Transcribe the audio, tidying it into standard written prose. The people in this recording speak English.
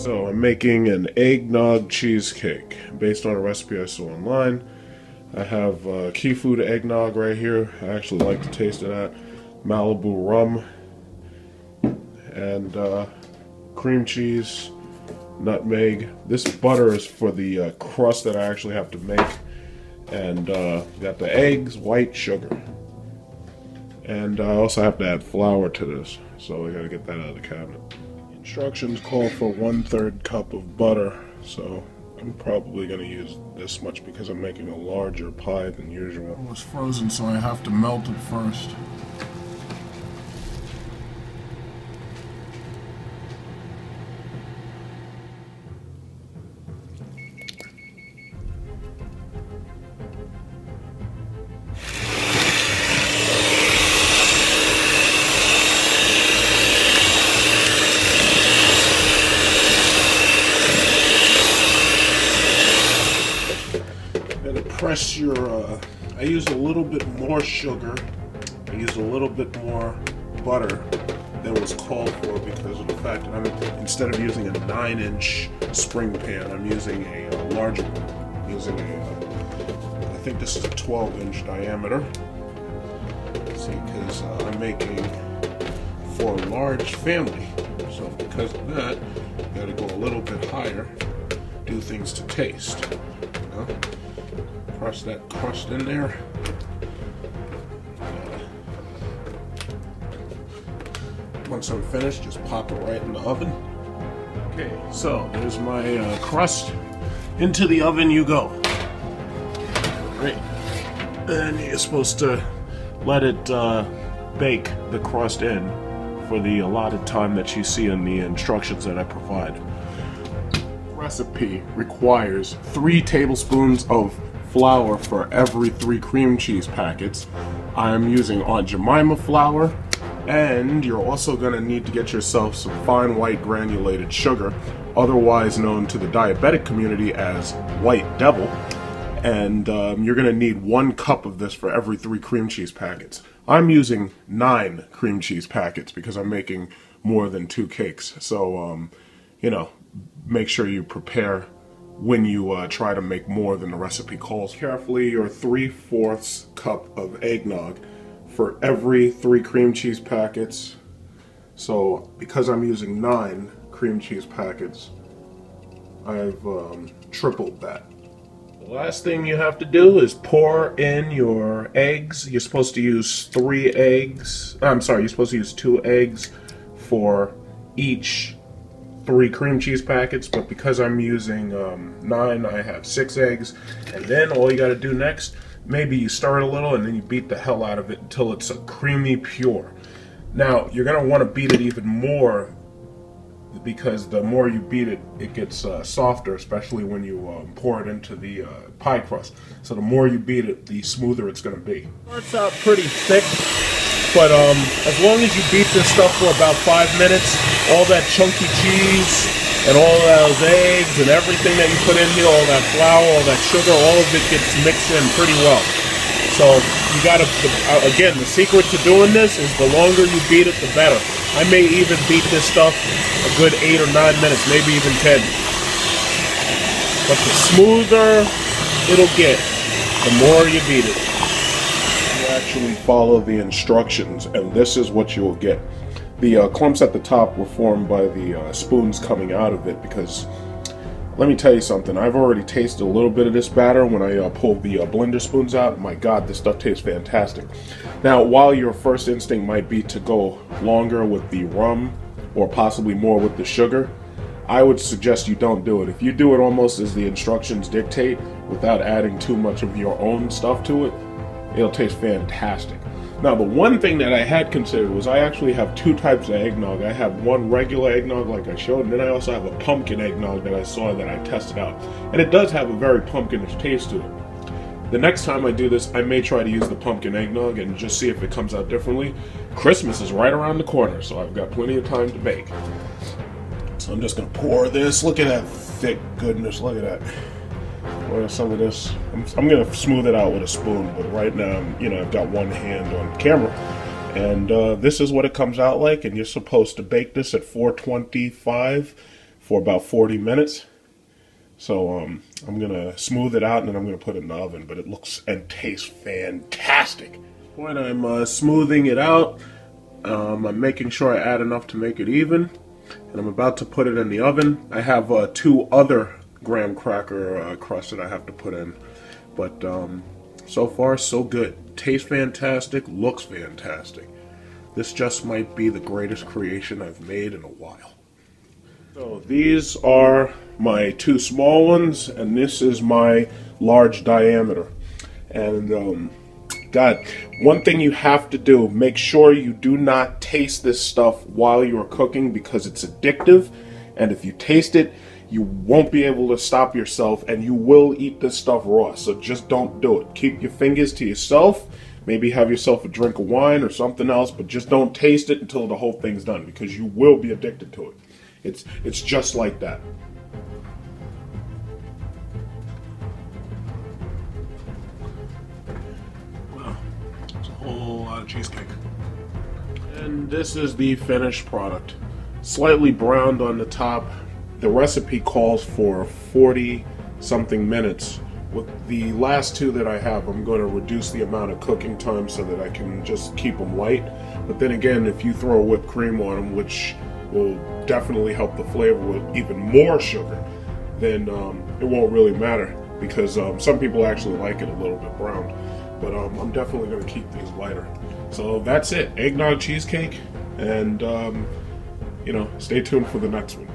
So I'm making an eggnog cheesecake based on a recipe I saw online. I have Key Food eggnog right here. I actually like to taste it at Malibu rum and cream cheese, nutmeg. This butter is for the crust that I actually have to make, and got the eggs, white sugar, and I also have to add flour to this, so we gotta get that out of the cabinet. Instructions call for 1/3 cup of butter, so I'm probably going to use this much because I'm making a larger pie than usual. It was frozen, so I have to melt it first. Press your, I used a little bit more sugar, I used a little bit more butter than was called for because of the fact that instead of using a 9-inch spring pan, I'm using a larger one. I'm using I think this is a 12-inch diameter. See, because I'm making for a large family, so because of that, you gotta go a little bit higher, do things to taste, you know? Press that crust in there. Once I'm finished, just pop it right in the oven. Okay, so there's my crust. Into the oven you go. Right. And you're supposed to let it bake the crust in for the allotted time that you see in the instructions that I provide. Recipe requires 3 tablespoons of flour for every 3 cream cheese packets. I'm using Aunt Jemima flour, and you're also going to need to get yourself some fine white granulated sugar, otherwise known to the diabetic community as white devil, and you're going to need 1 cup of this for every 3 cream cheese packets. I'm using 9 cream cheese packets because I'm making more than 2 cakes, so you know, make sure you prepare when you try to make more than the recipe calls. Carefully your 3/4 cup of eggnog for every 3 cream cheese packets. So because I'm using 9 cream cheese packets, I've tripled that. The last thing you have to do is pour in your eggs. You're supposed to use 3 eggs. I'm sorry, you're supposed to use 2 eggs for each 3 cream cheese packets, but because I'm using 9, I have 6 eggs. And then all you got to do next, maybe you stir it a little and then you beat the hell out of it until it's a creamy pure. Now you're going to want to beat it even more, because the more you beat it, it gets softer, especially when you pour it into the pie crust. So the more you beat it, the smoother it's going to be. It starts out pretty thick, but as long as you beat this stuff for about 5 minutes, all that chunky cheese and all those eggs and everything that you put in here, all that flour, all that sugar, all of it gets mixed in pretty well. So you gotta, again, the secret to doing this is the longer you beat it, the better. I may even beat this stuff a good 8 or 9 minutes, maybe even 10. But the smoother it'll get, the more you beat it. Actually follow the instructions, and this is what you'll get. The clumps at the top were formed by the spoons coming out of it, because let me tell you something, I've already tasted a little bit of this batter when I pulled the blender spoons out. My god, this stuff tastes fantastic. Now, while your first instinct might be to go longer with the rum or possibly more with the sugar, I would suggest you don't do it. If you do it almost as the instructions dictate without adding too much of your own stuff to it, it'll taste fantastic. Now, the one thing that I had considered was I actually have 2 types of eggnog. I have one regular eggnog like I showed, and then I also have a pumpkin eggnog that I saw that I tested out. And it does have a very pumpkinish taste to it. The next time I do this, I may try to use the pumpkin eggnog and just see if it comes out differently. Christmas is right around the corner, so I've got plenty of time to bake. So I'm just going to pour this. Look at that thick goodness. Look at that. Pour some of this. I'm going to smooth it out with a spoon, but right now, you know, I've got one hand on camera. And this is what it comes out like, and you're supposed to bake this at 425 for about 40 minutes. So I'm gonna smooth it out and then I'm gonna put it in the oven, but it looks and tastes fantastic. When I'm smoothing it out, I'm making sure I add enough to make it even, and I'm about to put it in the oven. I have 2 other graham cracker crusts that I have to put in, but so far so good. Tastes fantastic, looks fantastic. This just might be the greatest creation I've made in a while. So these are my 2 small ones, and this is my large diameter. And God, one thing you have to do, make sure you do not taste this stuff while you're cooking, because it's addictive, and if you taste it, you won't be able to stop yourself, and you will eat this stuff raw. So just don't do it. Keep your fingers to yourself. Maybe have yourself a drink of wine or something else, but just don't taste it until the whole thing's done, because you will be addicted to it. It's just like that. Wow, it's a whole lot of cheesecake. And this is the finished product. Slightly browned on the top. The recipe calls for 40 something minutes. With the last 2 that I have, I'm going to reduce the amount of cooking time so that I can just keep them light. But then again, if you throw whipped cream on them, which will definitely help the flavor with even more sugar, then it won't really matter, because some people actually like it a little bit browned. But I'm definitely going to keep these lighter. So that's it. Eggnog cheesecake, and you know, stay tuned for the next one.